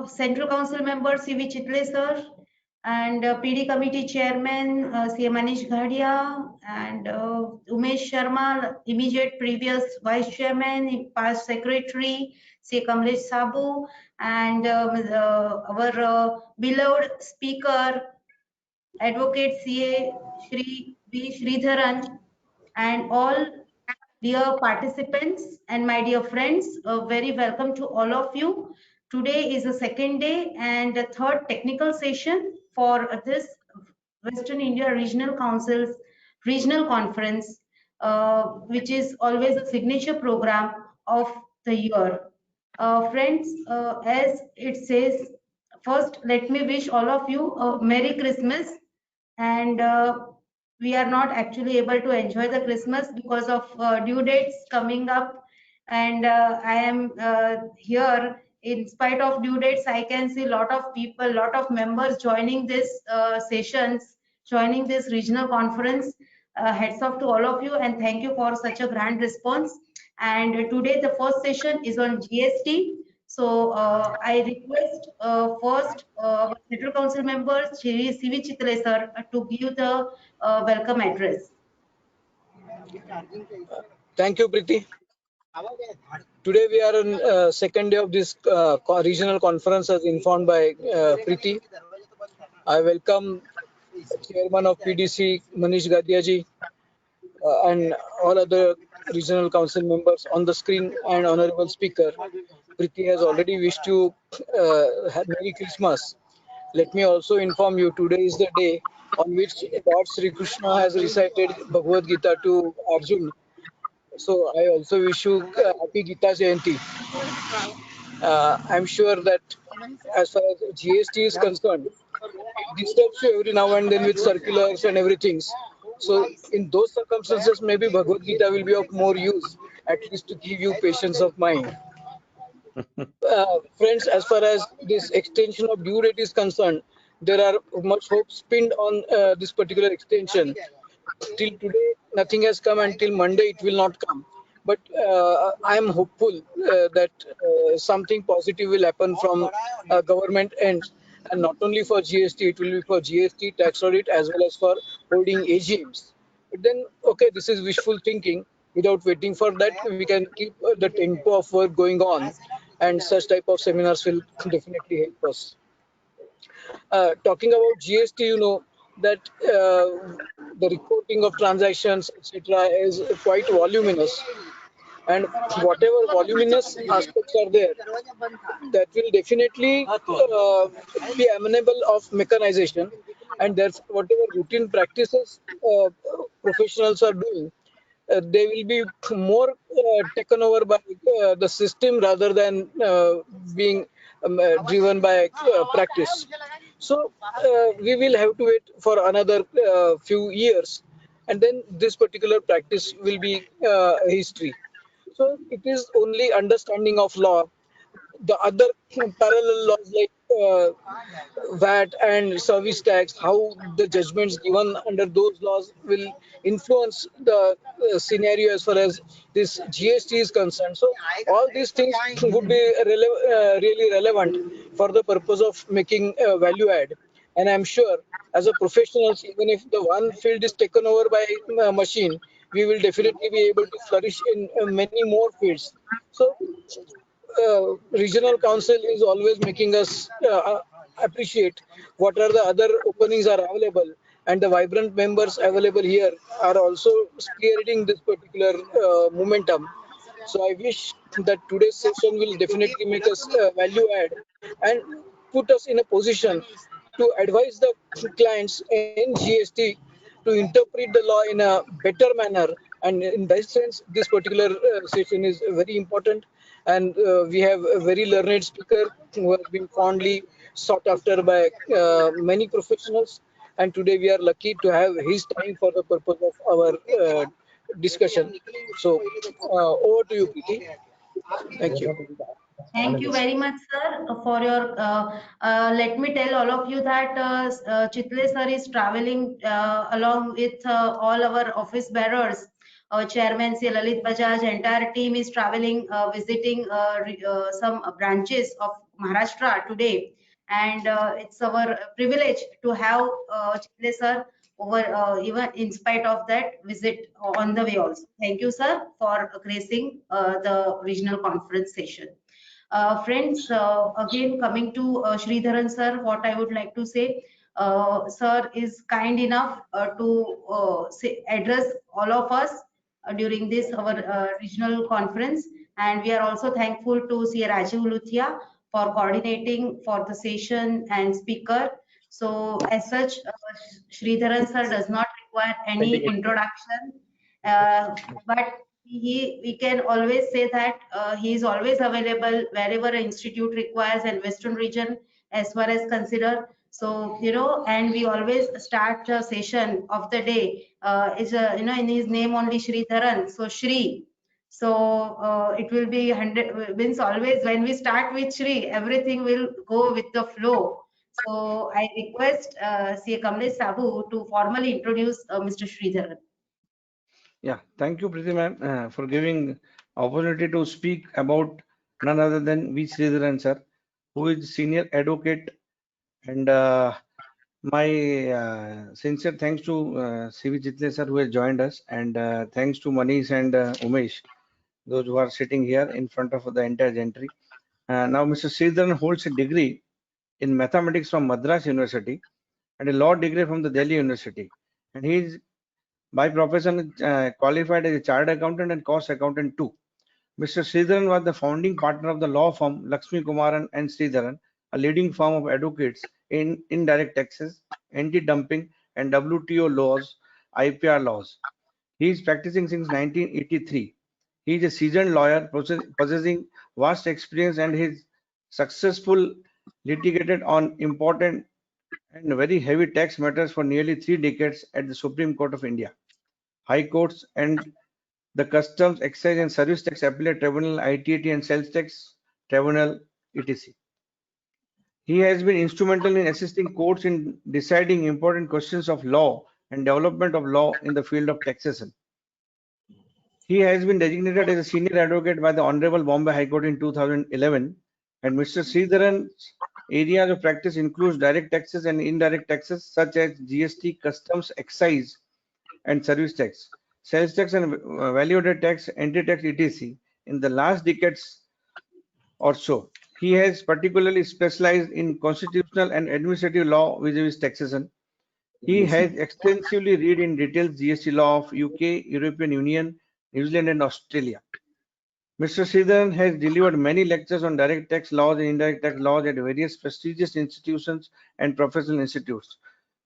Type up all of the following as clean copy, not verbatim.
Central Council Member C.V. Chitle sir, and PD Committee Chairman C. Manish Ghadia, and Umesh Sharma, immediate previous Vice Chairman, past Secretary C. Kamlesh Sabu, and our beloved Speaker, Advocate C.A. Shri V. Sridharan, and all dear participants and my dear friends, very welcome to all of you. Today is the second day and the third technical session for this Western India Regional Council's regional conference, which is always a signature program of the year. Friends, as it says, first let me wish all of you a Merry Christmas, and we are not actually able to enjoy the Christmas because of due dates coming up, and I am here in spite of due dates. I can see a lot of people, lot of members joining this sessions, joining this regional conference. Heads off to all of you, and thank you for such a grand response. And today the first session is on GST. So I request first our Central Council member Shri C.V. Chitle sir to give the welcome address. Thank you, Preeti. Today we are on second day of this regional conference, as informed by Preeti. I welcome Chairman of PDC Manish Gadia ji and all other regional council members on the screen, and honorable speaker. Preeti has already wished you Merry Christmas. Let me also inform you, today is the day on which Lord Sri Krishna has recited Bhagavad Gita to Arjun. So I also wish you Happy Gita Jayanti. I'm sure that as far as GST is concerned, it disturbs you every now and then with circulars and everything. So in those circumstances, maybe Bhagavad Gita will be of more use, at least to give you patience of mind. Friends, as far as this extension of due date is concerned, there are much hopes pinned on this particular extension. Till today, nothing has come. Until Monday, it will not come. But I am hopeful that something positive will happen from government end, and not only for GST, it will be for GST, tax audit, as well as for holding AGMs. But then, okay, this is wishful thinking. Without waiting for that, we can keep the tempo of work going on, and such type of seminars will definitely help us. Talking about GST, you know that the reporting of transactions, etc., is quite voluminous, and whatever voluminous aspects are there, that will definitely be amenable of mechanization, and therefore whatever routine practices professionals are doing, they will be more taken over by the system rather than being driven by practice. So we will have to wait for another few years, and then this particular practice will be history. So it is only understanding of law. The other parallel laws like VAT and service tax, how the judgments given under those laws will influence the scenario as far as this GST is concerned. So all these things would be really relevant for the purpose of making value add. And I'm sure as a professionals, even if the one field is taken over by a machine, we will definitely be able to flourish in many more fields. So regional council is always making us appreciate what are the other openings are available, and the vibrant members available here are also spearheading this particular momentum. So I wish that today's session will definitely make us value add and put us in a position to advise the clients in GST to interpret the law in a better manner. And in that sense, this particular session is very important. And we have a very learned speaker who has been fondly sought after by many professionals. And today we are lucky to have his time for the purpose of our discussion. So over to you, Preeti. Thank you. Thank you very much, sir, for your. Let me tell all of you that Chitle sir is traveling along with all our office bearers. Our chairman, Lalit Bajaj, entire team is traveling, visiting some branches of Maharashtra today, and it's our privilege to have Chitle sir over even in spite of that visit on the way also. Thank you, sir, for gracing the regional conference session. Friends, again coming to Sridharan sir, what I would like to say, sir is kind enough to address all of us during this our regional conference, and we are also thankful to C. Rajiv Luthia for coordinating for the session and speaker. So as such, Sridharan sir does not require any introduction, but we can always say that he is always available wherever an institute requires, and Western region as far as consider. So, and we always start the session of the day is in his name only Sridharan. So Shri. So it will be 100 means always when we start with Shri, everything will go with the flow. So I request CA Kamlesh Sabu to formally introduce Mr. Sridharan. Yeah, thank you, Preeti ma'am, for giving opportunity to speak about none other than V. Sridharan sir, who is senior advocate, and my sincere thanks to C.V. Chitle sir who has joined us, and thanks to Manish and Umesh, those who are sitting here in front of the entire gentry. Now, Mr. Sridharan holds a degree in mathematics from Madras University and a law degree from the Delhi University, and he is by profession qualified as a chartered accountant and cost accountant too. Mr. Sridharan was the founding partner of the law firm Lakshmi Kumaran and Sridharan, a leading firm of advocates in indirect taxes, anti-dumping, and WTO laws, IPR laws. He is practicing since 1983. He is a seasoned lawyer possessing vast experience, and his successful litigated on important and very heavy tax matters for nearly 3 decades at the Supreme Court of India, High Courts, and the Customs, Excise and Service Tax Appellate Tribunal, ITAT, and Sales Tax Tribunal, etc. He has been instrumental in assisting courts in deciding important questions of law and development of law in the field of taxation. He has been designated as a senior advocate by the Honorable Bombay High Court in 2011, and Mr. Sridharan's areas of practice includes direct taxes and indirect taxes such as GST, customs, excise, and service tax, sales tax and value-added tax, anti-tax, etc. In the last decades or so, he has particularly specialized in constitutional and administrative law vis-a-vis taxation. He has extensively read in detail GST law of UK, European Union, New Zealand, and Australia. Mr. Sridharan has delivered many lectures on direct tax laws and indirect tax laws at various prestigious institutions and professional institutes.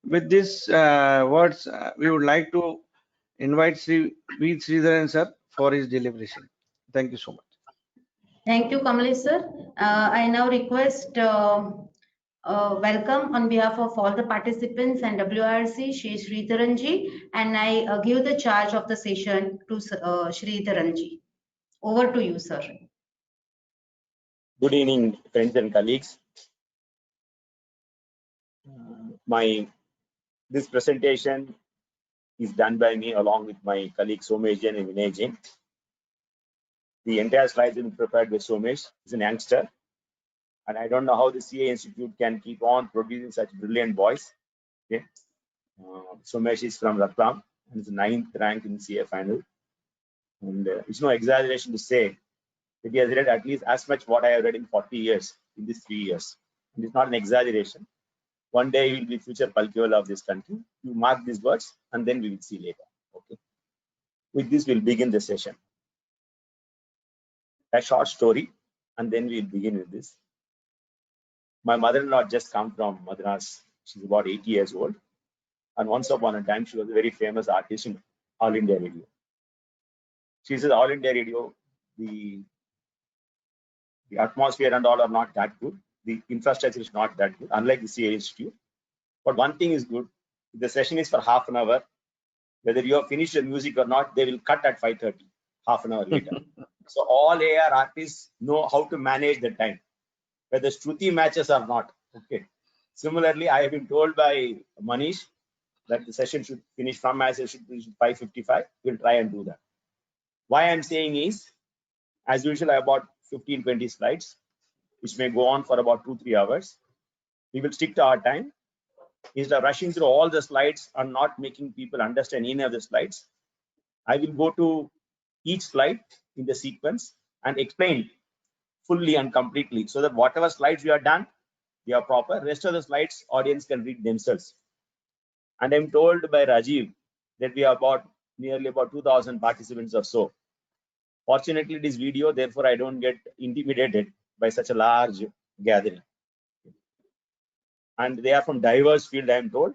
With these words, we would like to invite Sri V. Sridharan sir for his deliberation. Thank you so much. Thank you, Kamlesh sir. I now request welcome on behalf of all the participants and WRC, Shri Sridharan ji, and I give the charge of the session to Sridharan ji. Over to you, sir. Good evening, friends and colleagues. This presentation is done by me along with my colleagues Somesh Jain and Vinay Jain. The entire slides have been prepared by Somesh. He's an youngster, and I don't know how the CA Institute can keep on producing such brilliant boys. Okay. Somesh is from Ratlam and is the 9th rank in CA final. And it's no exaggeration to say that he has read at least as much what I have read in 40 years in these 3 years. And it's not an exaggeration. One day he will be future Palkiola of this country. You mark these words and then we will see later. Okay. With this, we'll begin the session. A short story and then we'll begin with this. My mother-in-law just come from Madras. She's about 80 years old. And once upon a time, she was a very famous artist in All India Radio. She says All India Radio, the atmosphere and all are not that good. The infrastructure is not that good, unlike the CA Institute. But one thing is good. If the session is for half an hour, whether you have finished the music or not, they will cut at 5:30, half an hour later. So all AR artists know how to manage the time, whether Shruti matches or not. Okay. Similarly, I have been told by Manish that the session should finish from as it should finish at 5:55. We'll try and do that. Why I'm saying is, as usual, I have about 15-20 slides. which may go on for about 2-3 hours. We will stick to our time. Instead of rushing through all the slides and not making people understand any of the slides, I will go to each slide in the sequence and explain fully and completely, so that whatever slides we are done, they are proper. Rest of the slides, audience can read themselves. And I'm told by Rajiv that we have nearly about 2,000 participants or so. Fortunately, it is video, therefore I don't get intimidated by such a large gathering. And they are from diverse field, I am told.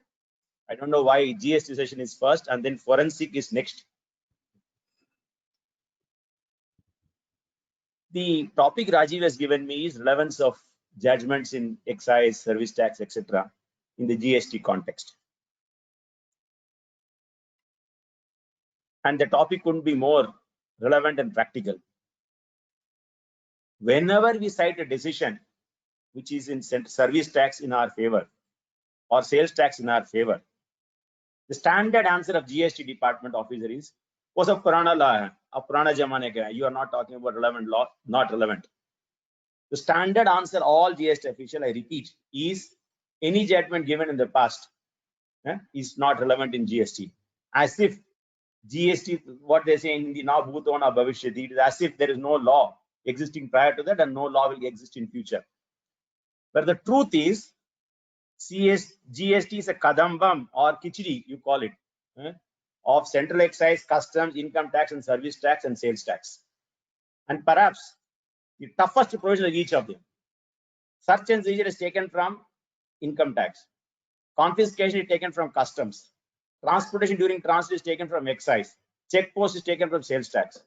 I don't know why GST session is first and then forensic is next. The topic Rajiv has given me is relevance of judgments in excise, service tax, etc. in the GST context. And the topic couldn't be more relevant and practical. Whenever we cite a decision which is in service tax in our favor or sales tax in our favor, the standard answer of GST department officer is, "Was a Purana law, a Purana Jamane ka hai. You are not talking about relevant law, not relevant." The standard answer, all GST official, I repeat, is any judgment given in the past is not relevant in GST. As if GST, what they say in the now Bhutona Bhavishyati, it is as if there is no law existing prior to that and no law will exist in future. But the truth is, GST is a kadambam or kichdi, you call it, of central excise, customs, income tax and service tax and sales tax. And perhaps the toughest provision of each of them. Search and seizure is taken from income tax. Confiscation is taken from customs. Transportation during transit is taken from excise. Check post is taken from sales tax.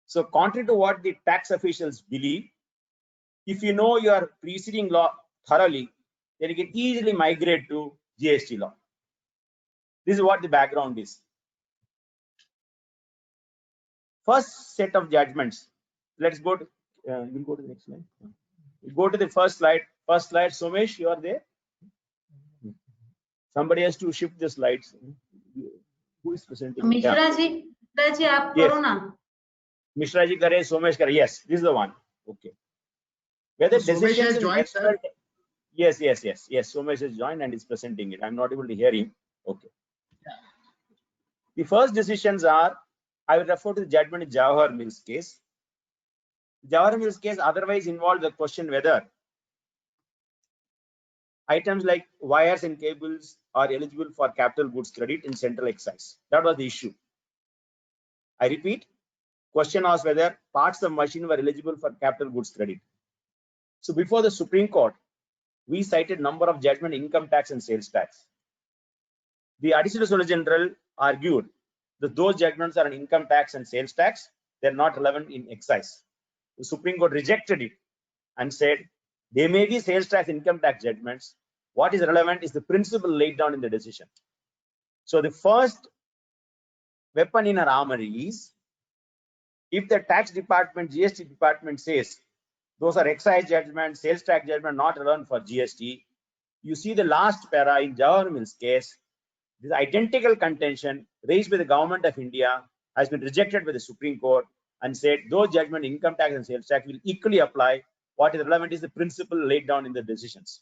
So contrary to what the tax officials believe, if you know your preceding law thoroughly, then you can easily migrate to GST law. This is what the background is. First set of judgments. Let's go to, we'll go to the next slide. We'll go to the first slide. First slide, Somesh, you are there? Somebody has to shift the slides. Who is presenting? Mishra ji, aap karo na. Mishra ji kare, Somesh kare. Yes, this is the one. Okay. Whether So Somesh has joined, sir. Yes. Somesh has joined and is presenting it. I'm not able to hear him. Okay. The first decisions are, I will refer to the judgment in Jawahar Mills case. Jawahar Mills case otherwise involved the question whether items like wires and cables are eligible for capital goods credit in central excise. That was the issue. I repeat, question was whether parts of machine were eligible for capital goods credit. So before the Supreme Court, we cited number of judgment income tax and sales tax. The Additional Solicitor General argued that those judgments are on income tax and sales tax. They're not relevant in excise. The Supreme Court rejected it and said there may be sales tax, income tax judgments. What is relevant is the principle laid down in the decision. So the first weapon in our armory is, if the tax department, GST department says those are excise judgments, sales tax judgment not relevant for GST, you see the last para in Jawahar Mills case, this identical contention raised by the government of India has been rejected by the Supreme Court and said those judgment, income tax and sales tax will equally apply. What is relevant is the principle laid down in the decisions.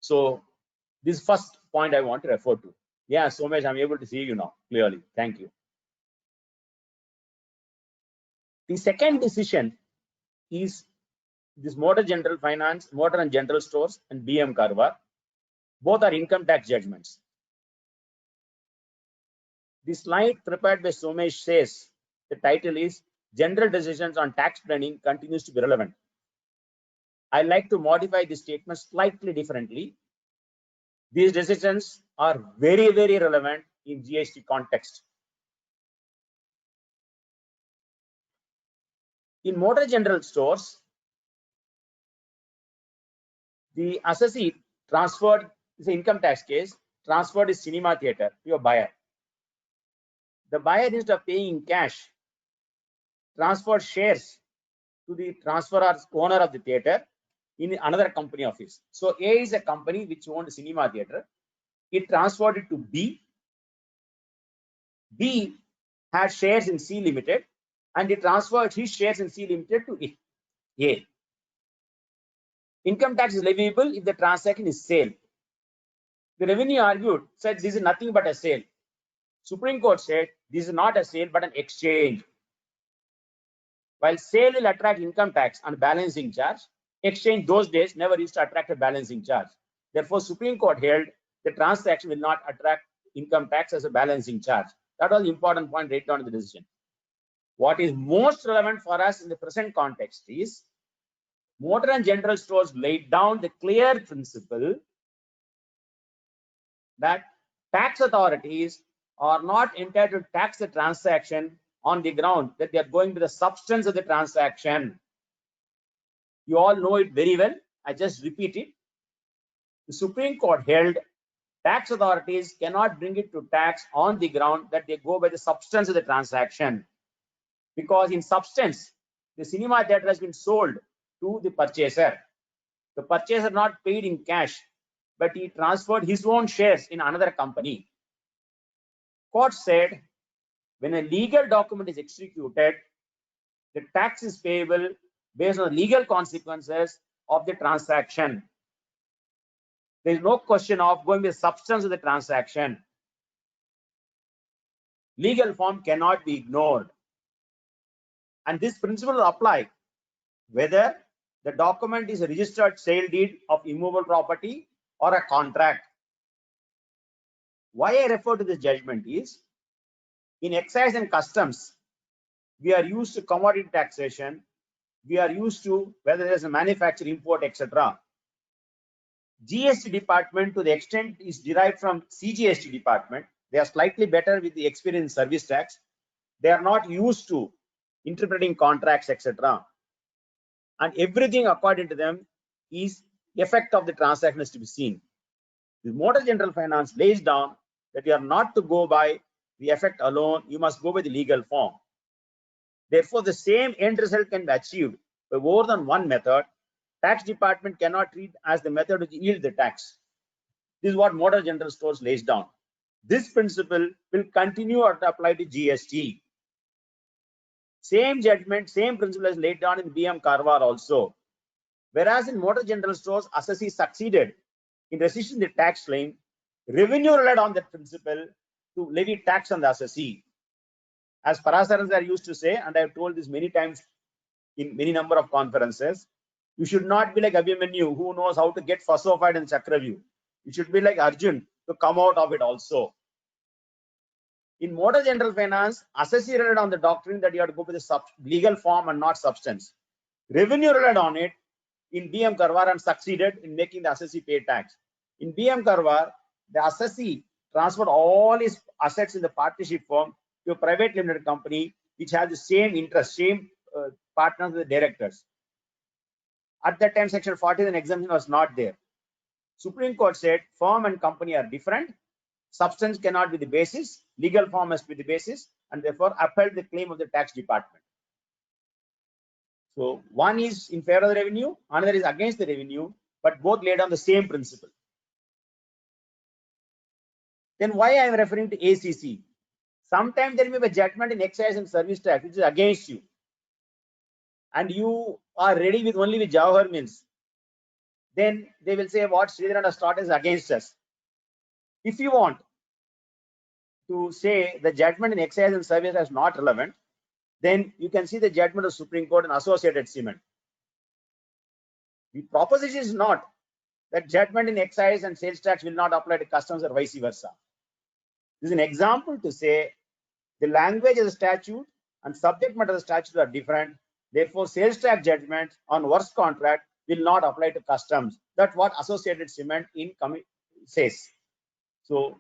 So this first point I want to refer to. Yeah, Somesh, I'm able to see you now clearly. Thank you. The second decision is this Motor General Finance, Motor and General Stores and BM Karwar. Both are income tax judgments. The slide prepared by Somesh says the title is General Decisions on Tax Planning Continues to be Relevant. I like to modify this statement slightly differently. These decisions are very, very relevant in GST context. In Motor General Stores, the assessee transferred, this is an income tax case, transferred his cinema theater to a buyer. The buyer, instead of paying in cash, transferred shares to the transferor owner of the theater in another company of his. So A is a company which owned a cinema theater. It transferred it to B. B had shares in C Limited and he transferred his shares in C Limited to A. Income tax is leviable if the transaction is sale. The revenue argued, said this is nothing but a sale. Supreme Court said this is not a sale but an exchange. While sale will attract income tax and balancing charge, exchange those days never used to attract a balancing charge. Therefore, Supreme Court held the transaction will not attract income tax as a balancing charge. That was the important point right down in the decision. What is most relevant for us in the present context is Motor and General Stores laid down the clear principle that tax authorities are not entitled to tax the transaction on the ground that they are going to the substance of the transaction. You all know it very well. I just repeat it. The Supreme Court held tax authorities cannot bring it to tax on the ground that they go by the substance of the transaction. Because in substance, the cinema theater has been sold to the purchaser. The purchaser not paid in cash, but he transferred his own shares in another company. Court said, when a legal document is executed, the tax is payable based on the legal consequences of the transaction. There is no question of going with the substance of the transaction. Legal form cannot be ignored. And this principle will apply whether the document is a registered sale deed of immovable property or a contract. Why I refer to this judgment is, in excise and customs, we are used to commodity taxation. We are used to whether there is a manufacture, import, etc. GST department, to the extent is derived from CGST department, they are slightly better with the experience in service tax. They are not used to interpreting contracts, etc. And everything according to them is effect of the transaction is to be seen. The Motor General Finance lays down that you are not to go by the effect alone, you must go by the legal form. Therefore, the same end result can be achieved by more than one method. Tax department cannot treat as the method which yield the tax. This is what Motor General Stores lays down. This principle will continue to apply to GST. Same judgment, same principle is laid down in BM Karwar also. Whereas in Motor General Stores, assessee succeeded in resisting the tax claim, revenue relied on that principle to levy tax on the assessee. As Parasarans are used to say, and I have told this many times in many number of conferences, you should not be like Abhimanyu, who knows how to get phosphide in Chakravyu. You should be like Arjun to come out of it also. In Motor General Finance, assessee relied on the doctrine that you have to go with the legal form and not substance. Revenue relied on it in BM Karwar and succeeded in making the assessee pay tax. In BM Karwar, the assessee transferred all his assets in the partnership firm to a private limited company which has the same interest, same partners with the directors. At that time, Section 40, an exemption was not there. Supreme Court said firm and company are different. Substance cannot be the basis. Legal form must be the basis, and therefore upheld the claim of the tax department. So one is in favor of the revenue, another is against the revenue, but both laid on the same principle. Then why I am referring to ACC? Sometimes there may be a judgment in excise and service tax which is against you, and you are ready with only with Jawahar Mills. Then they will say what Sridharan has taught is against us. If you want to say the judgment in excise and service is not relevant, then you can see the judgment of Supreme Court in Associated Cement. The proposition is not that judgment in excise and sales tax will not apply to customs or vice versa. This is an example to say the language of the statute and subject matter of the statute are different. Therefore, sales tax judgment on worst contract will not apply to customs. That's what Associated Cement in says. So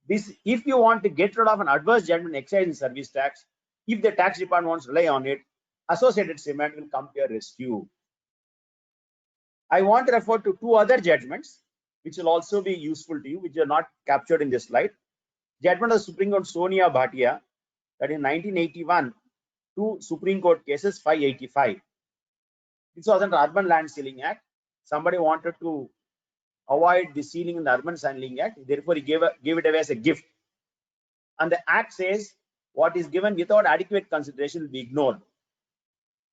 this, if you want to get rid of an adverse judgment in excise and service tax, if the tax department wants to rely on it, Associated Cement will come to your rescue. I want to refer to two other judgments which will also be useful to you, which are not captured in this slide. Judgment of Supreme Court Sonia Bhatia, that in 1981, two Supreme Court cases 585. This was under Urban Land Sealing Act. Somebody wanted to avoid the sealing in the Urban Sealing Act, therefore he gave it away as a gift. And the Act says what is given without adequate consideration will be ignored.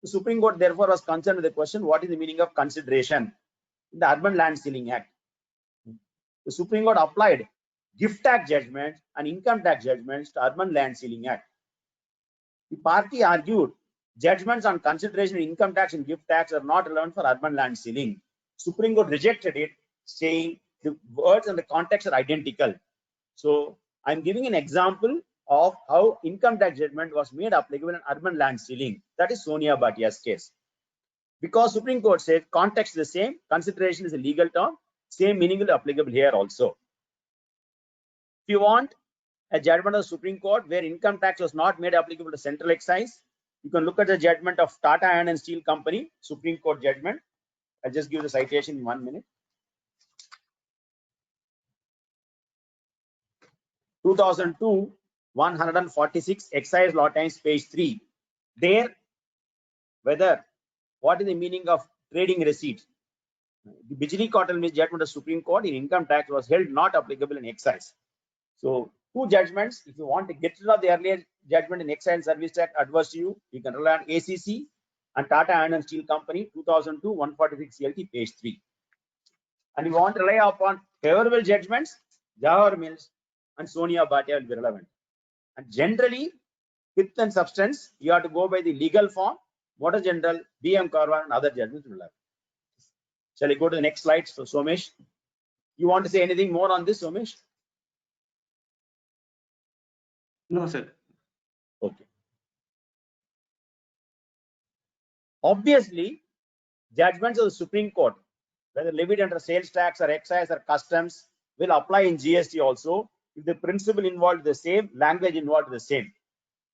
The Supreme Court therefore was concerned with the question, what is the meaning of consideration? in the Urban Land Ceiling Act. The Supreme Court applied gift tax judgments and income tax judgments to Urban Land Ceiling Act. The party argued judgments on consideration of income tax and gift tax are not relevant for urban land ceiling. Supreme Court rejected it, saying the words and the context are identical. So I'm giving an example of how income tax judgment was made applicable in urban land ceiling. That is Sonia Bhatia's case. Because Supreme Court said context is the same, consideration is a legal term, same meaning will be applicable here also. If you want a judgment of the Supreme Court where income tax was not made applicable to central excise, you can look at the judgment of Tata Iron and Steel Company, Supreme Court judgment. I'll just give the citation in 1 minute. 2002, 146 excise law times page 3. There, what is the meaning of trading receipt? The Bijli Cotton Mill judgment of Supreme Court in income tax was held not applicable in excise. So two judgments. If you want to get rid of the earlier judgment in excise and service tax adverse to you, you can rely on ACC and Tata Iron and Steel Company 2002 146 CLT page 3. And you want to rely upon favorable judgments, Jawahar Mills and Sonia Bhatia will be relevant. And generally, width and substance, you have to go by the legal form, Motor General, BM Karwar and other judgments will have. Shall I go to the next slide? So Somesh, you want to say anything more on this, Somesh? No, sir. Okay. Obviously, judgments of the Supreme Court, whether levied under sales tax or excise or customs, will apply in GST also if the principle involved is the same, language involved is the same.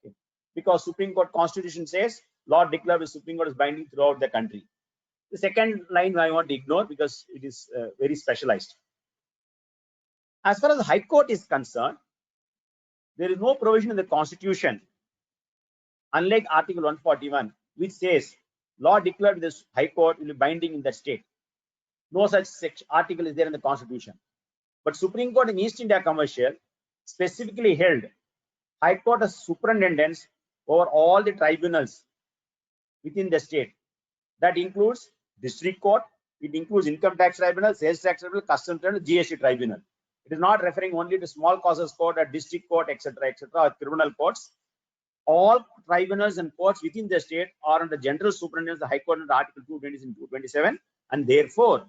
Okay. Because Supreme Court Constitution says law declared by Supreme Court is binding throughout the country. The second line I want to ignore because it is very specialized. As far as the High Court is concerned, there is no provision in the Constitution, unlike Article 141, which says law declared by the High Court will be binding in that state. No such article is there in the Constitution. But Supreme Court in East India Commercial specifically held High Court as superintendents over all the tribunals within the state. That includes District Court, it includes Income Tax Tribunal, Sales Tax Tribunal, Customs Tribunal, GST Tribunal. It is not referring only to small causes court or district court, etc., or criminal courts. All tribunals and courts within the state are under general superintendence, the High Court under Article 220 and 227. And therefore,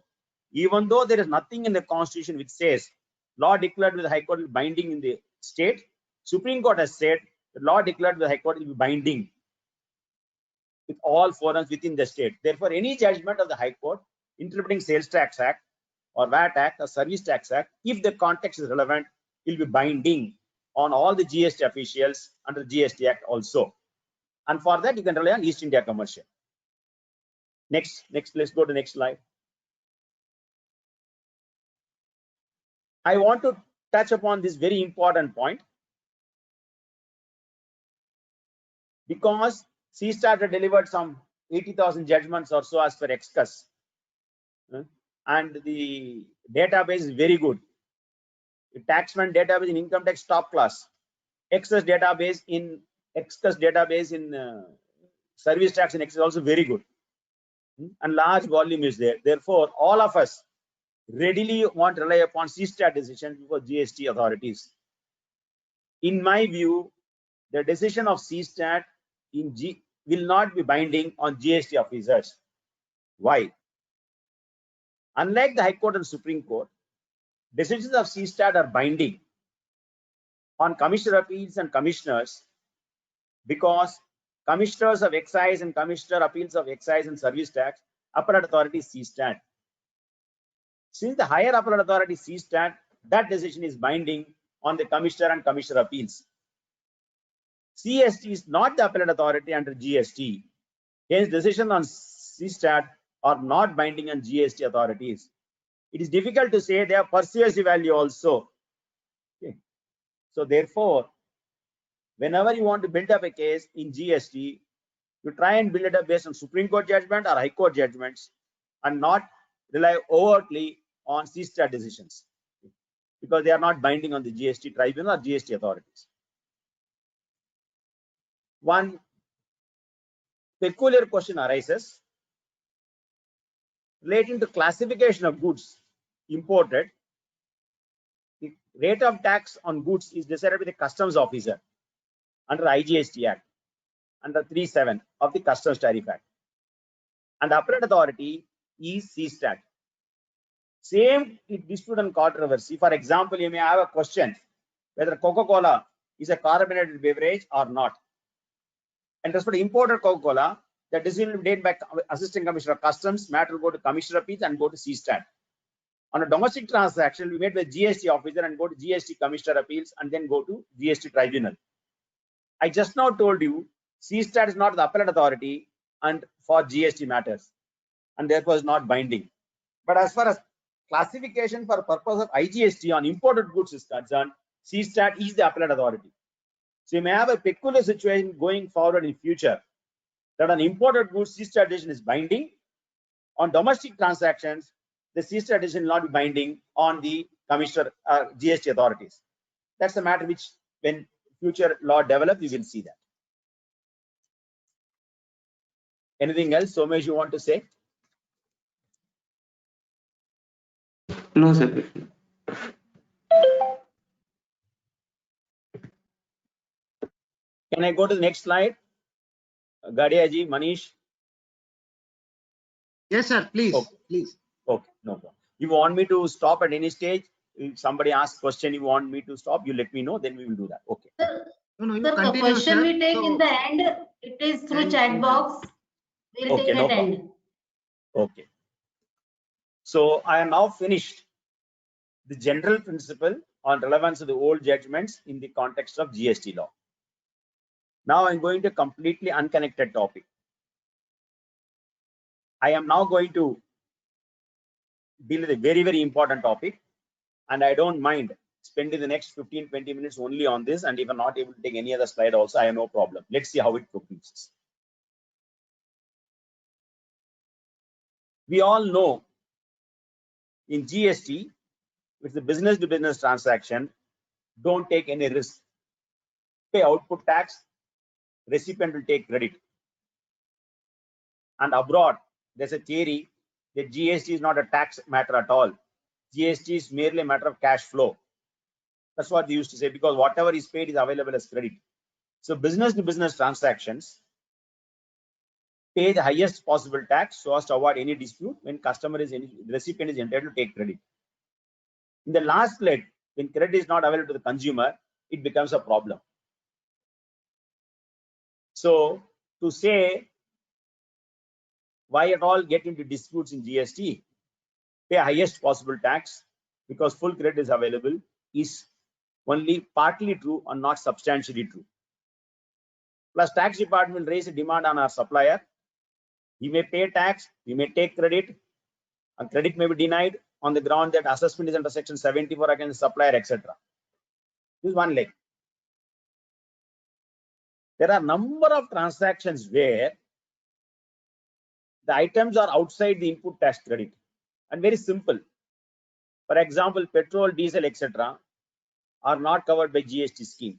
even though there is nothing in the Constitution which says law declared with the High Court will be binding in the state, Supreme Court has said the law declared with the High Court will be binding with all forums within the state. Therefore, any judgment of the High Court interpreting Sales Tax Act or VAT Act or Service Tax Act, if the context is relevant, will be binding on all the GST officials under GST Act also. And for that, you can rely on East India Commercial. Next, let's go to the next slide. I want to touch upon this very important point because CSTAT had delivered some 80,000 judgments or so as per excess. And the database is very good. The taxman database in income tax top class. Excess database in service tax and excess also very good. And large volume is there. Therefore, all of us readily want to rely upon CSTAT decisions before GST authorities. In my view, the decision of CSTAT will not be binding on GST officers. Why? Unlike the High Court and Supreme Court, decisions of CSTAT are binding on commissioner appeals and commissioners because commissioners of excise and commissioner appeals of excise and service tax, appellate authority CSTAT. Since the higher appellate authority CSTAT, that decision is binding on the commissioner and commissioner appeals. CST is not the appellate authority under GST. Hence, decisions on CSTAT are not binding on GST authorities. It is difficult to say they have persuasive value also. Okay. So therefore, whenever you want to build up a case in GST, you try and build it up based on Supreme Court judgment or High Court judgments and not rely overtly on CSTAT decisions because they are not binding on the GST tribunal or GST authorities. One peculiar question arises. relating to classification of goods imported, the rate of tax on goods is decided by the customs officer under IGST Act, under 3(7) of the Customs Tariff Act. And the appellate authority is CSTAT. Same in dispute and controversy. For example, you may have a question whether Coca-Cola is a carbonated beverage or not. And as for the imported Coca-Cola, the decision will be made by Assistant Commissioner of Customs, matter will go to Commissioner of Appeals and go to CSTAT. On a domestic transaction, will be made by GST officer and go to GST Commissioner of Appeals and then go to GST Tribunal. I just now told you CSTAT is not the appellate authority and for GST matters, and therefore is not binding. But as far as classification for purpose of IGST on imported goods is concerned, CSTAT is the appellate authority. So you may have a peculiar situation going forward in future that on imported goods, CSTAT decision is binding. On domestic transactions, the CSTAT decision will not be binding on the Commissioner GST authorities. That's a matter which, when future law develops, you will see that. Anything else, Somesh, you want to say? No, sir. Can I go to the next slide? Gadia ji, Manish. Yes, sir. Please, Okay. please. Okay, no problem. You want me to stop at any stage? If somebody asks question, you want me to stop, you let me know, then we will do that. Okay. No, you Sir, the continue, question sir. we take in So- the end, it is through And- chat box. We'll Okay, take no at problem. end. Okay. So I am now finished the general principle on relevance of the old judgments in the context of GST law. Now I'm going to completely unconnected topic. I am now going to deal with a very, very important topic, and I don't mind spending the next 15-20 minutes only on this, and if I'm not able to take any other slide also, I have no problem. Let's see how it progresses. We all know in GST, it's a business to business transaction, don't take any risk. Pay output tax, recipient will take credit. And abroad, there's a theory that GST is not a tax matter at all. GST is merely a matter of cash flow. That's what they used to say, because whatever is paid is available as credit. So business to business transactions pay the highest possible tax so as to avoid any dispute when recipient is entitled to take credit. In the last leg, when credit is not available to the consumer, it becomes a problem. So to say why at all get into disputes in GST, pay highest possible tax because full credit is available, is only partly true and not substantially true. Plus, tax department raise a demand on our supplier. He may pay tax, he may take credit, and credit may be denied on the ground that assessment is under section 74 against the supplier, etc. This is one leg. There are a number of transactions where the items are outside the input tax credit, and very simple. For example, petrol, diesel, etc. are not covered by GST scheme,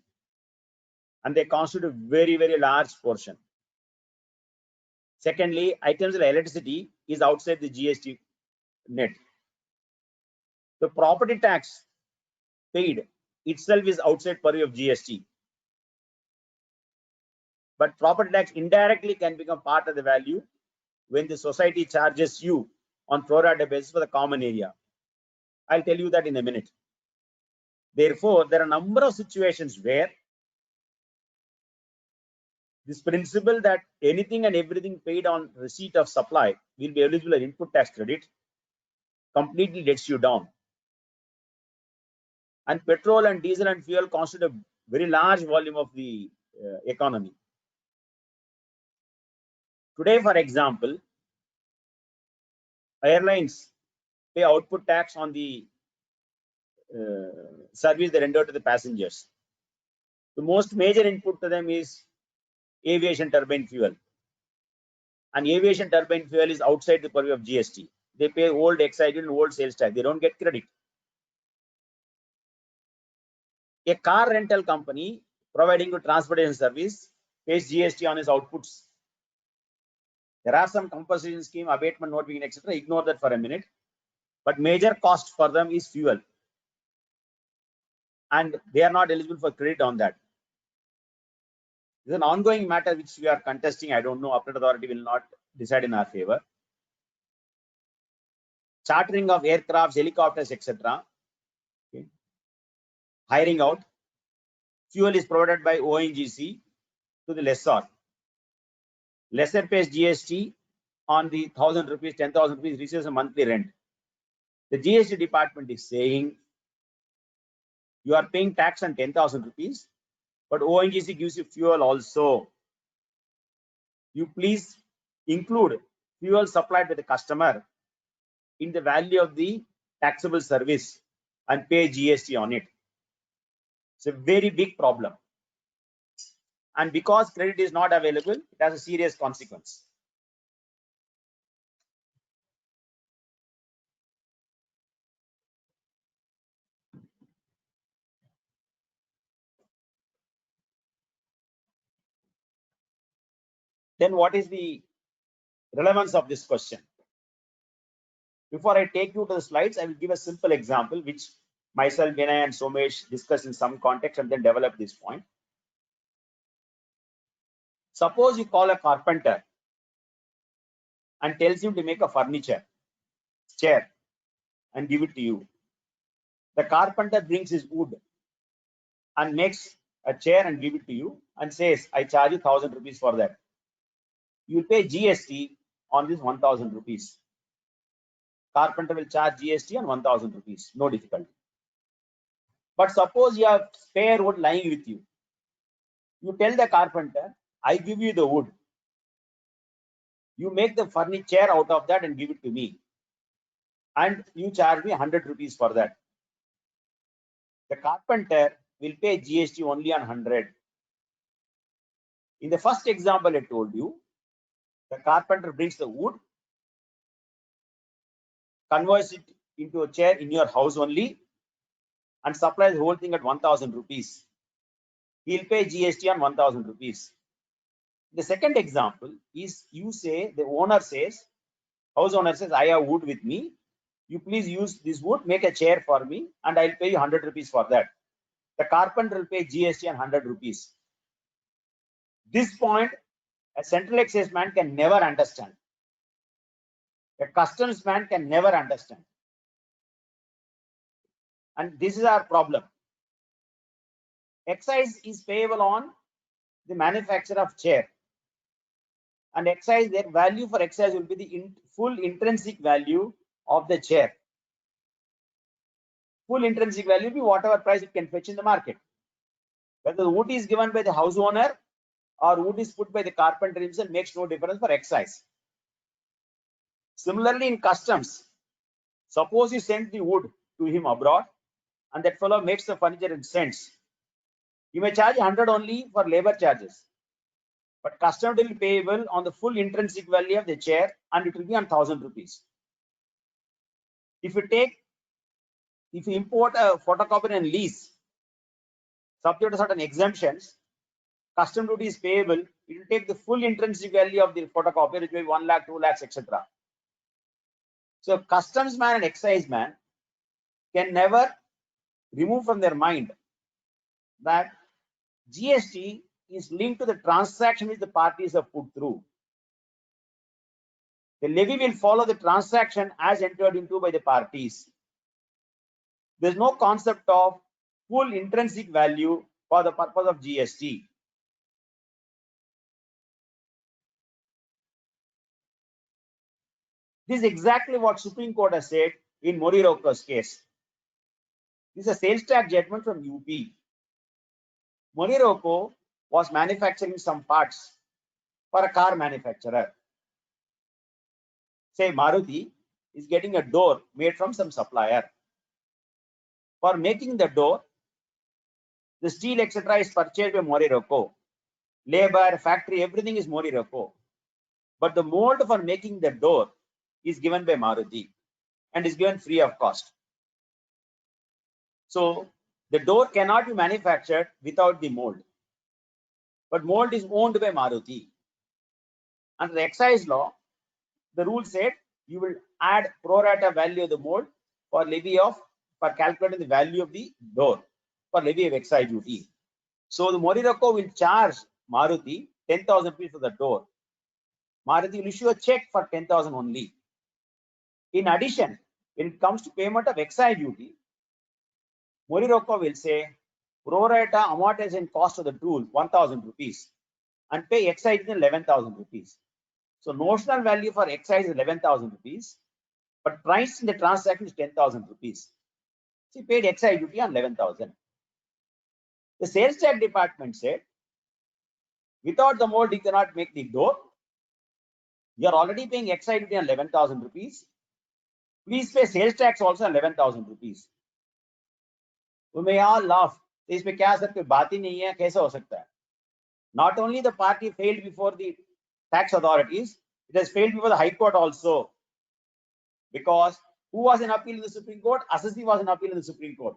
and they constitute a very, very large portion. Secondly, items like electricity is outside the GST net. The property tax paid itself is outside purview of GST. But property tax indirectly can become part of the value when the society charges you on pro rata basis for the common area. I'll tell you that in a minute. Therefore, there are a number of situations where this principle that anything and everything paid on receipt of supply will be eligible as input tax credit completely lets you down. And petrol and diesel and fuel constitute a very large volume of the economy. Today, for example, airlines pay output tax on the service they render to the passengers. The most major input to them is aviation turbine fuel. And aviation turbine fuel is outside the purview of GST. They pay old excise and old sales tax. They don't get credit. A car rental company providing a transportation service pays GST on its outputs. There are some compensation scheme, abatement not being, etc. Ignore that for a minute. But major cost for them is fuel. And they are not eligible for credit on that. This is an ongoing matter which we are contesting. I don't know. Appellate authority will not decide in our favor. Chartering of aircrafts, helicopters, etc. Okay. Hiring out. Fuel is provided by ONGC to the lessor. Lessor pays GST on the 1,000 rupees, 10,000 rupees, receives a monthly rent. The GST department is saying you are paying tax on 10,000 rupees, but ONGC gives you fuel also. You please include fuel supplied by the customer in the value of the taxable service and pay GST on it. It's a very big problem. And because credit is not available, it has a serious consequence. Then what is the relevance of this question? Before I take you to the slides, I will give a simple example which myself, Vinay and Somesh discuss in some context and then develop this point. Suppose you call a carpenter and tells him to make a furniture, chair, and give it to you. The carpenter brings his wood and makes a chair and give it to you and says, I charge you 1,000 rupees for that. You will pay GST on this 1,000 rupees. Carpenter will charge GST on 1,000 rupees, no difficulty. But suppose you have spare wood lying with you. You tell the carpenter, I give you the wood. You make the furniture out of that and give it to me. And you charge me 100 rupees for that. The carpenter will pay GST only on 100. In the first example I told you, the carpenter brings the wood, converts it into a chair in your house only, and supplies the whole thing at 1,000 rupees. He'll pay GST on 1,000 rupees. The second example is you say, the owner says, house owner says, I have wood with me. You please use this wood, make a chair for me, and I'll pay you 100 rupees for that. The carpenter will pay GST on 100 rupees. This point, a central excise man can never understand. A customs man can never understand. And this is our problem. Excise is payable on the manufacture of chair. And excise, their value for excise will be the full intrinsic value of the chair. Full intrinsic value will be whatever price it can fetch in the market. Whether the wood is given by the house owner or wood is put by the carpenter himself makes no difference for excise. Similarly, in customs, suppose you send the wood to him abroad and that fellow makes the furniture and sends. You may charge 100 only for labor charges, but customs will be payable on the full intrinsic value of the chair and it will be on 1,000 rupees. If you import a photocopier and lease, subject to certain exemptions, custom duty is payable. It will take the full intrinsic value of the photocopier, which may be 1 lakh, 2 lakhs, etc. So customs man and excise man can never remove from their mind that GST is linked to the transaction which the parties have put through. The levy will follow the transaction as entered into by the parties. There is no concept of full intrinsic value for the purpose of GST. This is exactly what Supreme Court has said in Morirako's case. This is a sales tax judgment from UP. Morirako was manufacturing some parts for a car manufacturer. Say Maruti is getting a door made from some supplier. For making the door, the steel, etc. is purchased by Morirako. Labor, factory, everything is Morirako. But the mold for making the door is given by Maruti and is given free of cost. So the door cannot be manufactured without the mold. But mold is owned by Maruti. Under the excise law, the rule said you will add pro rata value of the mold for calculating the value of the door for levy of excise duty. So the Moriraco will charge Maruti 10,000 rupees for the door. Maruti will issue a check for 10,000 only. In addition, when it comes to payment of excise duty, Moriraco will say pro rata amortization cost of the tool 1,000 rupees and pay excise duty 11,000 rupees. So notional value for excise is 11,000 rupees, but price in the transaction is 10,000 rupees. So he paid excise duty on 11,000. The sales tax department said, without the mold, you cannot make the door. You are already paying excise duty on 11,000 rupees. Please pay sales tax also on 11,000 rupees. We may all laugh. इसमें क्या sir कोई बात ही नहीं है, कैसे हो सकता है? Not only the party failed before the tax authorities, it has failed before the High Court also. Because who was in appeal in the Supreme Court? Assessee was in appeal in the Supreme Court.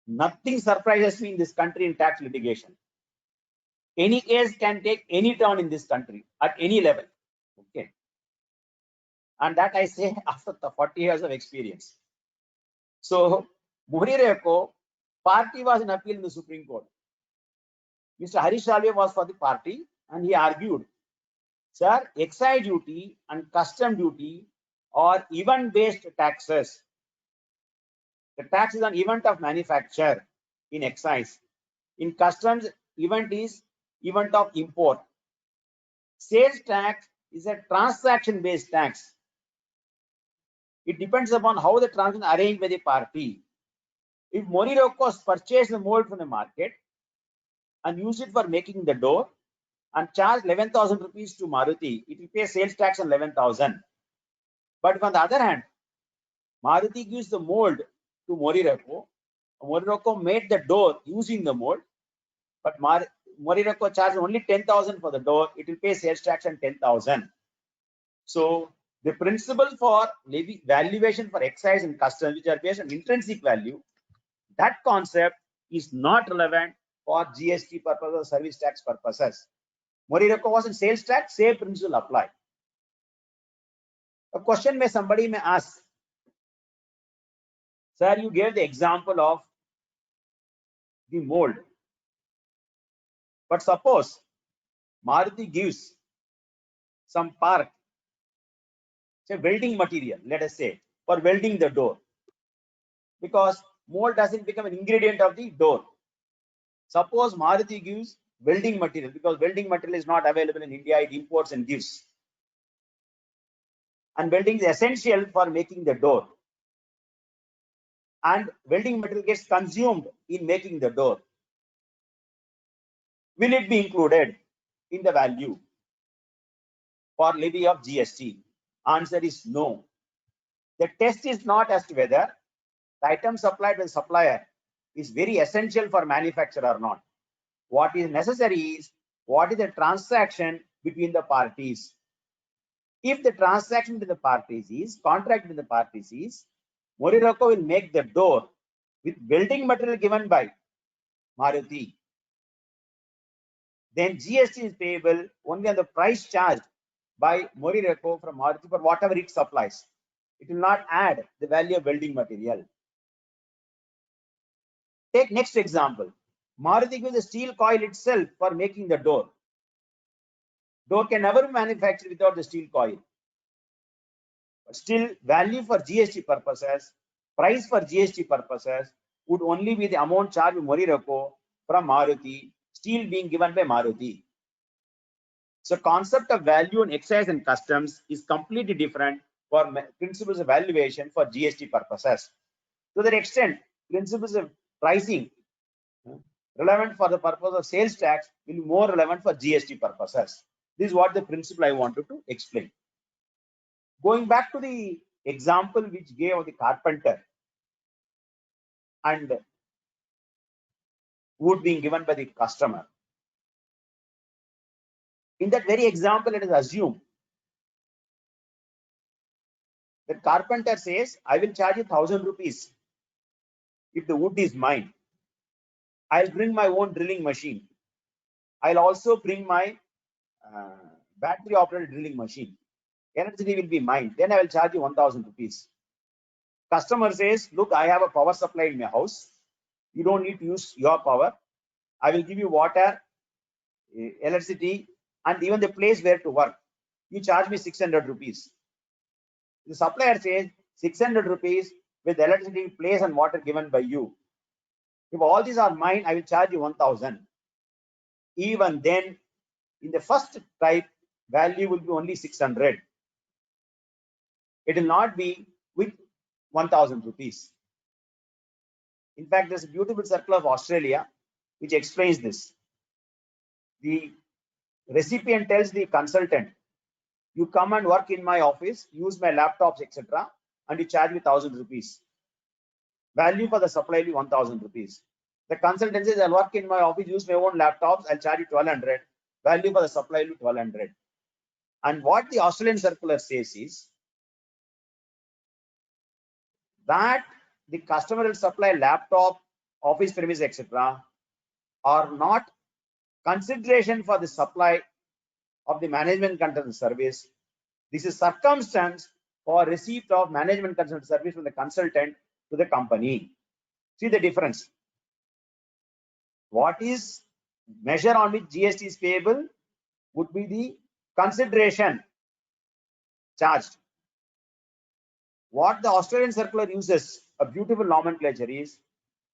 Nothing surprises me in this country in tax litigation. Any case can take any turn in this country at any level. Okay. And that I say after the 40 years of experience. So Moriraco party was in appeal in the Supreme Court. Mr. Harish Salve was for the party and he argued, sir, excise duty and custom duty are event-based taxes. The tax is an event of manufacture in excise. In customs, event is event of import. Sales tax is a transaction-based tax. It depends upon how the transaction is arranged by the party. If Moriraco purchased the mold from the market and used it for making the door and charged 11,000 rupees to Maruti, it will pay sales tax on 11,000. But if on the other hand, Maruti gives the mold to Moriraco, Moriraco made the door using the mold, but Moriraco charged only 10,000 for the door, it will pay sales tax on 10,000. So the principle for valuation for excise and customs, which are based on intrinsic value, that concept is not relevant for GST purposes or service tax purposes. Moriraco was in sales tax, same principle apply. A question somebody may ask, sir, you gave the example of the mold. But suppose Maruti gives some part, say welding material, let us say, for welding the door. Because mold doesn't become an ingredient of the door. Suppose Maruti gives welding material, because welding material is not available in India, it imports and gives. And welding is essential for making the door. And welding material gets consumed in making the door. Will it be included in the value for levy of GST? Answer is no. The test is not as to whether the item supplied by the supplier is very essential for manufacture or not. What is necessary is what is the transaction between the parties. If the transaction between the parties is, contract between the parties is, Moriraco will make the door with welding material given by Maruti. Then GST is payable only on the price charged by Moriraco from Maruti for whatever it supplies. It will not add the value of welding material. Take next example. Maruti gives the steel coil itself for making the door. Door can never be manufactured without the steel coil. But still, value for GST purposes, price for GST purposes would only be the amount charged by Moriraco from Maruti, steel being given by Maruti. So concept of value in excise and customs is completely different for principles of valuation for GST purposes. To that extent, principles of pricing relevant for the purpose of sales tax will be more relevant for GST purposes. This is what the principle I wanted to explain. Going back to the example which gave of the carpenter and wood being given by the customer. In that very example, let us assume the carpenter says, I will charge you 1,000 rupees if the wood is mine. I'll bring my own drilling machine. I'll also bring my battery operated drilling machine. Electricity will be mine. Then I will charge you 1,000 rupees. Customer says, look, I have a power supply in my house. You don't need to use your power. I will give you water, electricity, and even the place where to work. You charge me 600 rupees. The supplier says 600 rupees with electricity, place, and water given by you. If all these are mine, I will charge you 1,000. Even then, in the first type, value will be only 600. It will not be with 1,000 rupees. In fact, there's a beautiful circular of Australia which explains this. The recipient tells the consultant, you come and work in my office, use my laptops, etc., and you charge me 1,000 rupees. Value for the supply will be 1,000 rupees. The consultant says, I'll work in my office, use my own laptops, I'll charge you 1,200. Value for the supply will be 1,200. And what the Australian circular says is that the customer will supply laptop, office premise, etc., are not consideration for the supply of the management consultant service. This is circumstance for receipt of management consultant service from the consultant to the company. See the difference. What is measure on which GST is payable would be the consideration charged. What the Australian circular uses, a beautiful nomenclature, is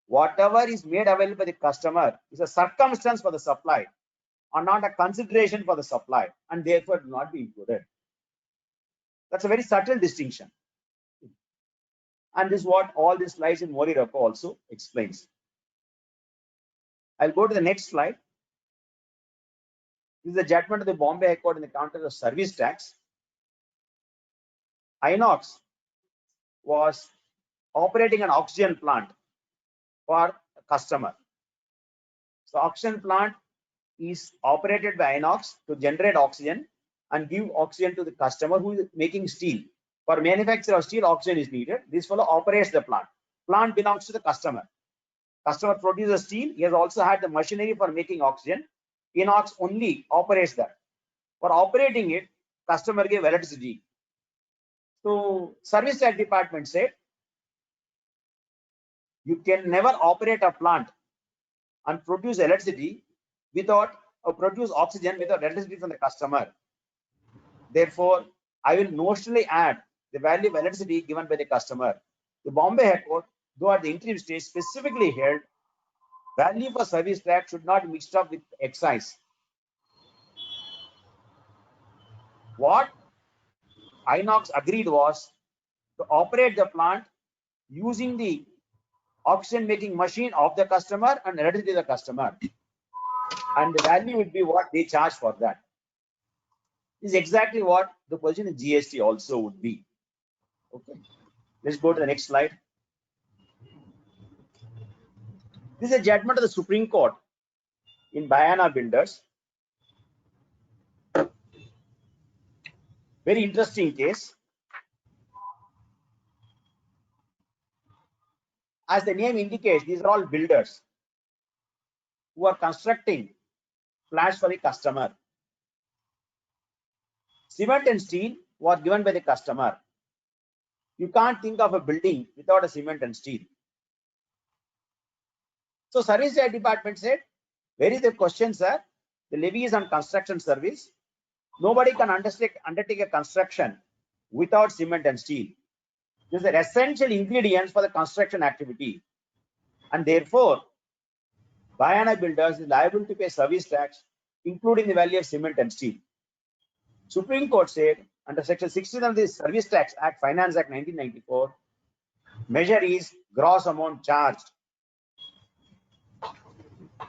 whatever is made available by the customer is a circumstance for the supply or not a consideration for the supply, and therefore it will not be included. That's a very subtle distinction. And this is what all these slides in Mori Repo also explains. I'll go to the next slide. This is the judgment of the Bombay High Court in the context of service tax. Inox was operating an oxygen plant for a customer. So oxygen plant is operated by Inox to generate oxygen and give oxygen to the customer who is making steel. For manufacture of steel, oxygen is needed. This fellow operates the plant. Plant belongs to the customer. Customer produces steel. He has also had the machinery for making oxygen. Inox only operates that. For operating it, customer gave electricity. So service tax department said, you can never operate a plant and produce electricity without or produce oxygen without electricity from the customer. Therefore, I will notionally add the value of electricity given by the customer. The Bombay High Court, though at the interim stage, specifically held value for service tax should not be mixed up with excise. What Inox agreed was to operate the plant using the oxygen making machine of the customer and electricity of the customer, and the value would be what they charge for that. This is exactly what the position in GST also would be. Okay, let's go to the next slide. This is a judgment of the Supreme Court in Bayana Builders. Very interesting case. As the name indicates, these are all builders who are constructing flats for the customer. Cement and steel was given by the customer. You can't think of a building without a cement and steel. So service tax department said, where is the question, sir? The levy is on construction service. Nobody can undertake a construction without cement and steel. These are essential ingredients for the construction activity. And therefore, Bayana Builders is liable to pay service tax, including the value of cement and steel. Supreme Court said, under Section 16 of the Service Tax Act, Finance Act 1994, measure is gross amount charged.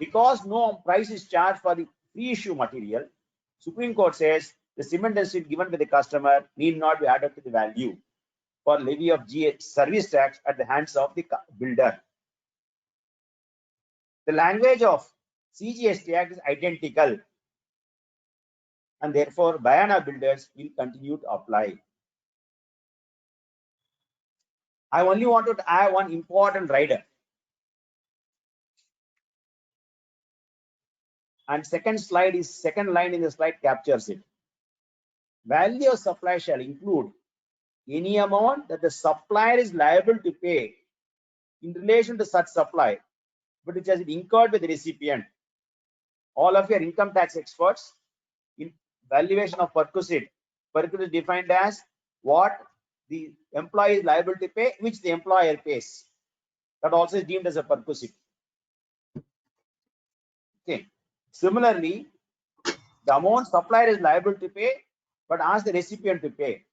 Because no price is charged for the pre-issue material, Supreme Court says the cement and steel given by the customer need not be added to the value for levy of service tax at the hands of the builder. The language of CGST Act is identical, and therefore Bayana Builders will continue to apply. I only wanted to add one important rider. And second line in the slide captures it. value of supply shall include any amount that the supplier is liable to pay in relation to such supply, but which has been incurred by the recipient. All of your income tax experts, in valuation of perquisite, perquisite is defined as what the employee is liable to pay, which the employer pays. That also is deemed as a perquisite. Okay. Similarly, the amount supplier is liable to pay, but ask the recipient to pay.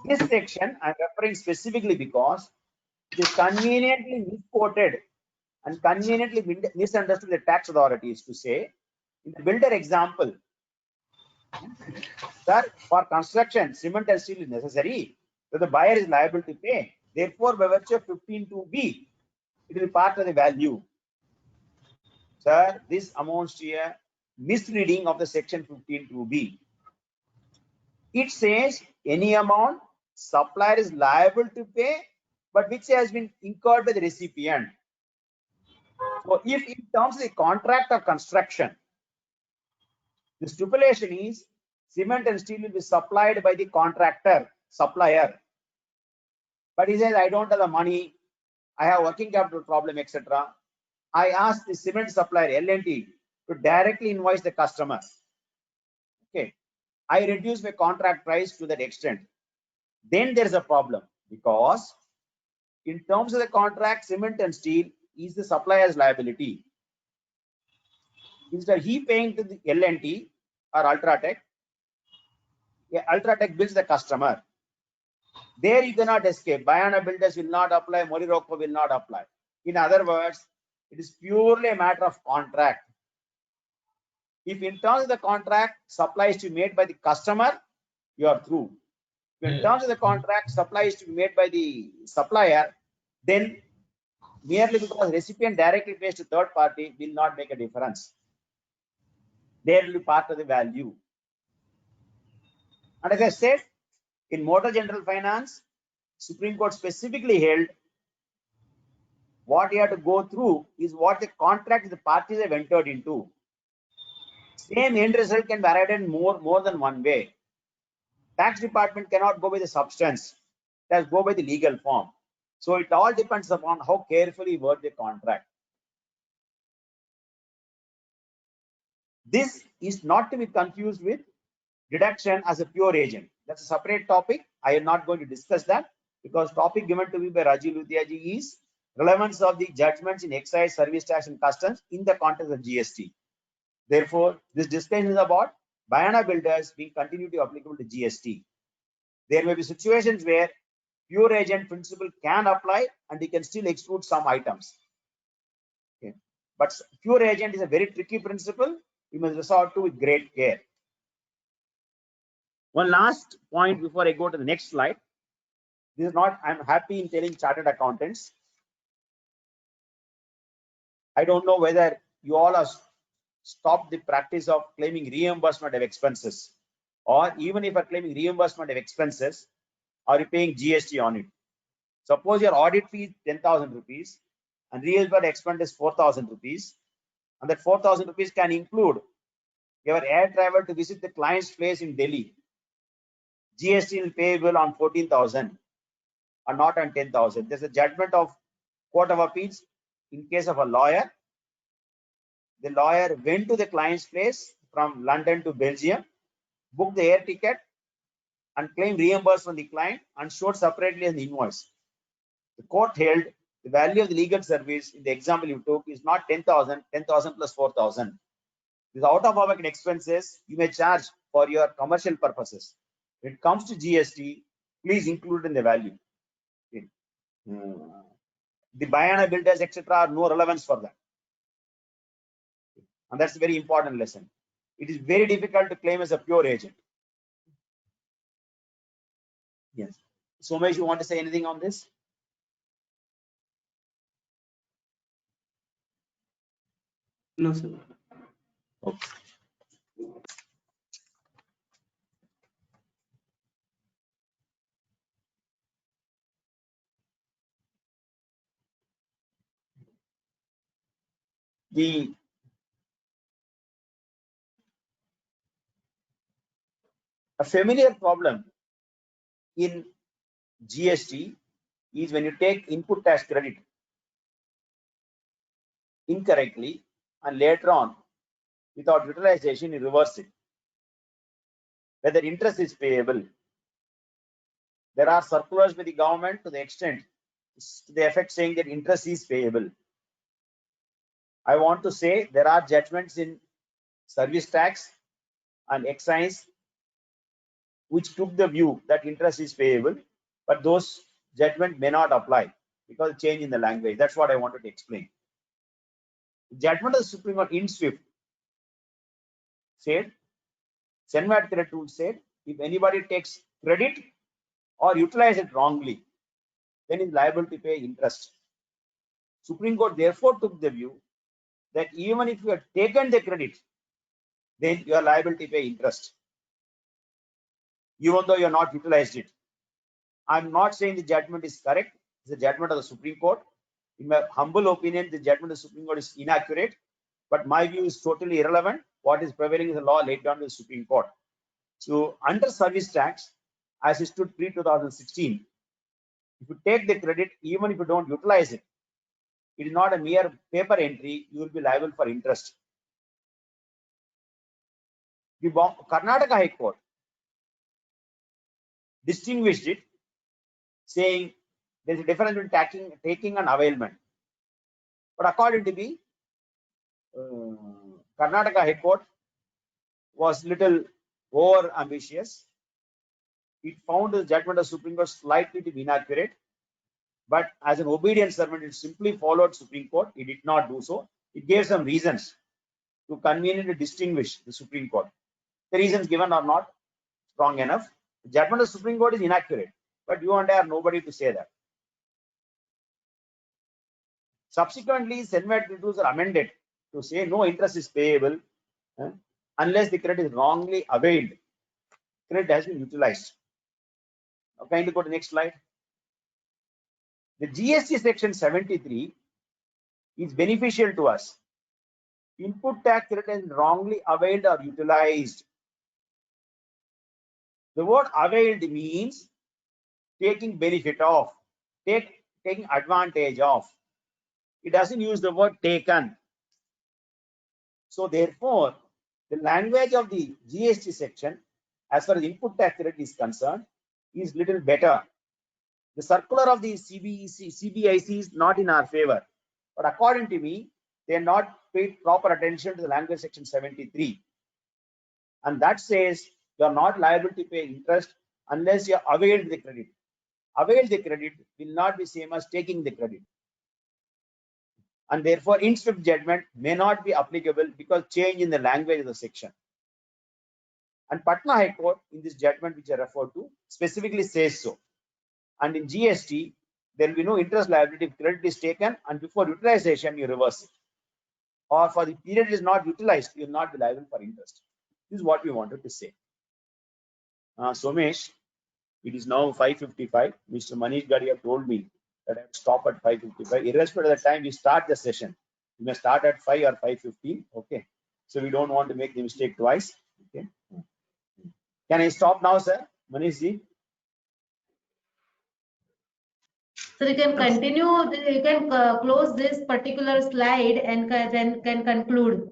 This section I'm referring specifically because it is conveniently misquoted and conveniently misunderstood the tax authorities to say, in the builder example, sir, for construction, cement and steel is necessary, so the buyer is liable to pay. Therefore, by virtue of 15(2)(b, it will be part of the value. Sir, this amounts to a misreading of the section 15(2)(b. It says any amount supplier is liable to pay, but which has been incurred by the recipient. So, if in terms of the contract of construction, the stipulation is cement and steel will be supplied by the contractor, supplier. But he says, I don't have the money, I have working capital problem, etc. I ask the cement supplier, L&T, to directly invoice the customer. Okay. I reduce my contract price to that extent. Then there is a problem, because in terms of the contract, cement and steel is the supplier's liability. Instead, he paying to the L&T or Ultratech, Ultratech bills the customer. There you cannot escape. Bayana Builders will not apply, Moriraco will not apply. In other words, it is purely a matter of contract. If in terms of the contract, supply is to be made by the customer, you are through. If in terms of the contract, supply is to be made by the supplier, then merely because recipient directly pays to third party will not make a difference. There will be part of the value. And as I said, in Motor General Finance, Supreme Court specifically held what you have to go through is what the contract the parties have entered into. Same end result can be arrived at more than one way. Tax department cannot go by the substance, it has to go by the legal form. So it all depends upon how carefully you word the contract. This is not to be confused with deduction as a pure agent. That's a separate topic. I am not going to discuss that, because topic given to me by Rajiv Luthia ji is relevance of the judgments in excise, service tax and customs in the context of GST. Therefore, this discussion is about Bayana Builders being continually applicable to GST. There may be situations where pure agent principle can apply and you can still exclude some items. Okay. But pure agent is a very tricky principle. You must resort to with great care. One last point before I go to the next slide. This is not, I'm happy in telling chartered accountants. I don't know whether you all have stopped the practice of claiming reimbursement of expenses, or even if you are claiming reimbursement of expenses, are you paying GST on it? Suppose your audit fee is 10,000 rupees and reimbursement expense is 4,000 rupees, and that 4,000 rupees can include your air travel to visit the client's place in Delhi. GST is payable on 14,000 and not on 10,000. There's a judgment of Court of Appeals in case of a lawyer. The lawyer went to the client's place from London to Belgium, booked the air ticket and claimed reimbursement from the client and showed separately an invoice. The court held the value of the legal service in the example you took is not 10,000, 10,000 plus 4,000. These out of pocket expenses you may charge for your commercial purposes. When it comes to GST, please include it in the value. Okay. The Bayana Builders, etc., are no relevance for that. And that's a very important lesson. It is very difficult to claim as a pure agent. Yes. Somesh, you want to say anything on this? No, sir. Okay. The A familiar problem in GST is when you take input tax credit incorrectly and later on without utilization you reverse it. Whether interest is payable. There are circulars by the government to the extent, to the effect saying that interest is payable. I want to say there are judgments in service tax and excise which took the view that interest is payable, but those judgment may not apply because change in the language. That's what I wanted to explain. Judgment of the Supreme Court in SWIFT said, CENVAT credit rule said, if anybody takes credit or utilize it wrongly, then is liable to pay interest. Supreme Court therefore took the view that even if you have taken the credit, then you are liable to pay interest, even though you have not utilized it. I'm not saying the judgment is correct. It's the judgment of the Supreme Court. In my humble opinion, the judgment of the Supreme Court is inaccurate, but my view is totally irrelevant. What is prevailing is the law laid down by the Supreme Court. So under service tax, as it stood pre-2016, if you take the credit, even if you don't utilize it, it is not a mere paper entry, you will be liable for interest. The Karnataka High Court distinguished it, saying there is a difference between taking and availment. But according to me, Karnataka High Court was little over ambitious. It found the judgment of Supreme Court slightly to be inaccurate, but as an obedient servant, it simply followed Supreme Court. It did not do so. It gave some reasons to conveniently distinguish the Supreme Court. The reasons given are not strong enough. The judgment of Supreme Court is inaccurate, but you and I are nobody to say that. Subsequently, CENVAT credit rules are amended to say no interest is payable unless the credit is wrongly availed. Credit has been utilized. Now, kindly go to the next slide. The GST section 73 is beneficial to us. Input tax credit is wrongly availed or utilized. The word availed means taking benefit of, taking advantage of. It doesn't use the word taken. So therefore, the language of the GST section, as far as input tax credit is concerned, is little better. The circular of the CBIC is not in our favor, but according to me, they are not paid proper attention to the language section 73, and that says you are not liable to pay interest unless you have availed the credit. Avail the credit will not be same as taking the credit, and therefore in SWIFT judgment may not be applicable because change in the language of the section. And Patna High Court in this judgment which I referred to specifically says so. And in GST, there will be no interest liability if credit is taken and before utilization you reverse it. Or for the period it is not utilized, you will not be liable for interest. This is what we wanted to say. Somesh, it is now 5:55. Mr. Manish Gadia told me that I have to stop at 5:55. Irrespective of the time we start the session, we may start at 5 or 5:15. Okay. So we don't want to make the mistake twice. Okay. Can I stop now, sir? Manish ji? So you can continue, you can close this particular slide and then can conclude.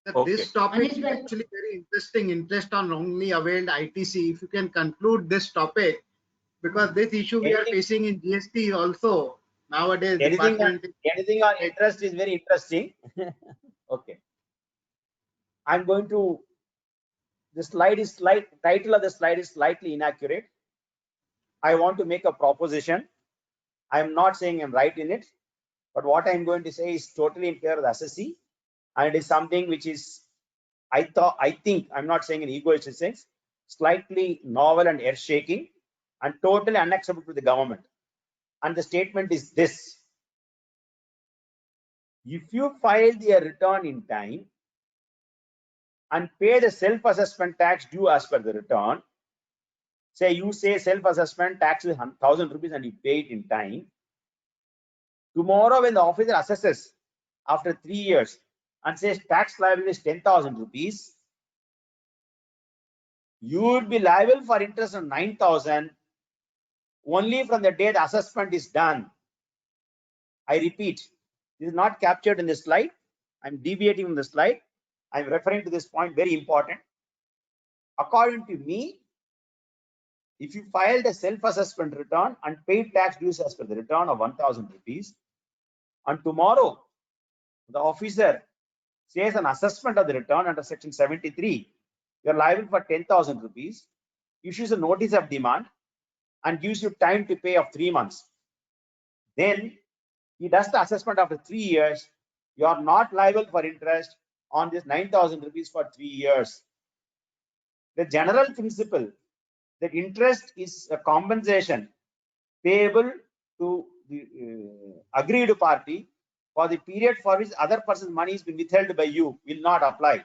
Okay. This topic Manish is bhai. actually very interesting. Interest on wrongly availed ITC. If you can conclude this topic, because this issue we are facing in GST also nowadays. Anything on interest is very interesting. Okay. I'm going to. The title of the slide is slightly inaccurate. I want to make a proposition. I'm not saying I'm right in it, but what I'm going to say is totally in favor of the assessee, and it is something which is, I think, I'm not saying in egoistic sense, slightly novel and earth-shaking and totally unacceptable to the government. And the statement is this: if you file the return in time and pay the self-assessment tax due as per the return, say you say self-assessment tax is 1,000 rupees and you pay it in time, tomorrow when the officer assesses after 3 years and says tax liability is 10,000 rupees, you would be liable for interest on 9,000 only from the day the assessment is done. I repeat, this is not captured in this slide. I'm deviating from the slide. I'm referring to this point, very important. According to me, if you filed a self-assessment return and paid tax dues as per the return of 1,000 rupees, and tomorrow the officer says an assessment of the return under section 73, you are liable for 10,000 rupees, issues a notice of demand and gives you time to pay of 3 months. Then he does the assessment after 3 years. You are not liable for interest on this 9,000 rupees for 3 years. The general principle that interest is a compensation payable to the agreed party for the period for which other person's money has been withheld by you will not apply.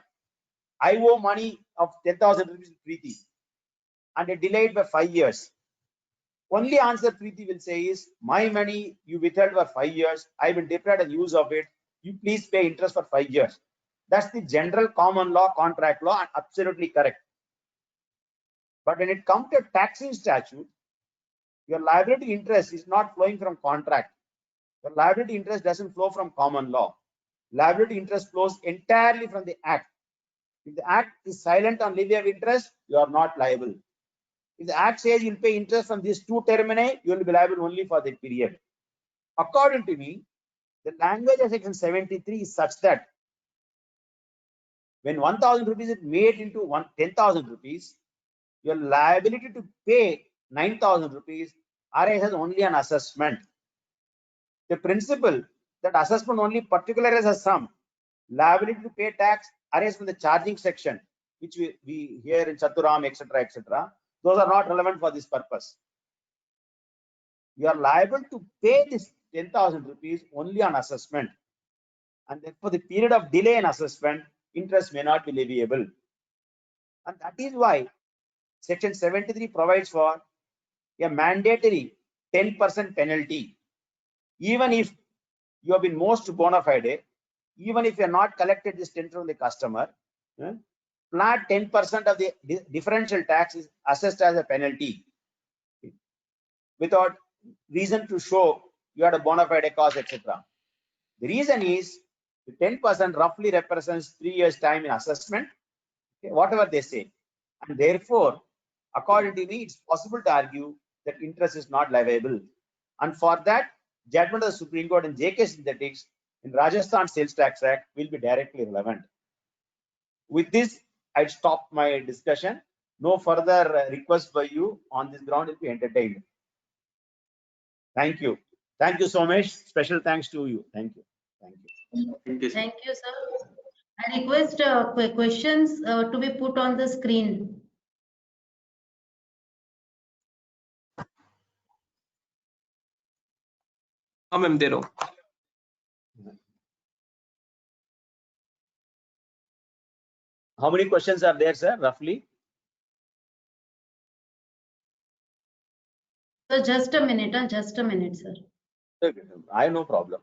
I owe money of 10,000 rupees to Preeti and it delayed by 5 years. Only answer Preeti will say is, my money you withheld for 5 years, I will deprive the use of it, you please pay interest for 5 years. That's the general common law, contract law, and absolutely correct. But when it comes to taxing statute, your liability interest is not flowing from contract. Your liability interest doesn't flow from common law. Liability interest flows entirely from the act. If the act is silent on levy of interest, you are not liable. If the act says you'll pay interest from these 2 termini, you will be liable only for that period. According to me, the language of section 73 is such that when 1,000 rupees is made into 10,000 rupees, your liability to pay 9,000 rupees arises only on assessment. The principle that assessment only particularizes a sum, liability to pay tax arises from the charging section, which we hear in Chaturam, etc., etc. Those are not relevant for this purpose. You are liable to pay this 10,000 rupees only on assessment, and therefore the period of delay in assessment, interest may not be leviable. And that is why section 73 provides for a mandatory 10% penalty. Even if you have been most bona fide, even if you are not collected this 10 from the customer, flat 10% of the differential tax is assessed as a penalty without reason to show you had a bona fide cause, etc. The reason is the 10% roughly represents 3 years time in assessment, whatever they say. And therefore, according to me, it's possible to argue that interest is not liable. And for that, judgment of the Supreme Court in JK Synthetics in Rajasthan Sales Tax Act will be directly relevant. With this, I'd stop my discussion. No further request by you on this ground will be entertained. Thank you. Thank you, Somesh. Special thanks to you. Thank you. Thank you. Thank you, sir. I request questions to be put on the screen. ma'am, there are. How many questions are there, sir, roughly? So just a minute, sir. I have no problem.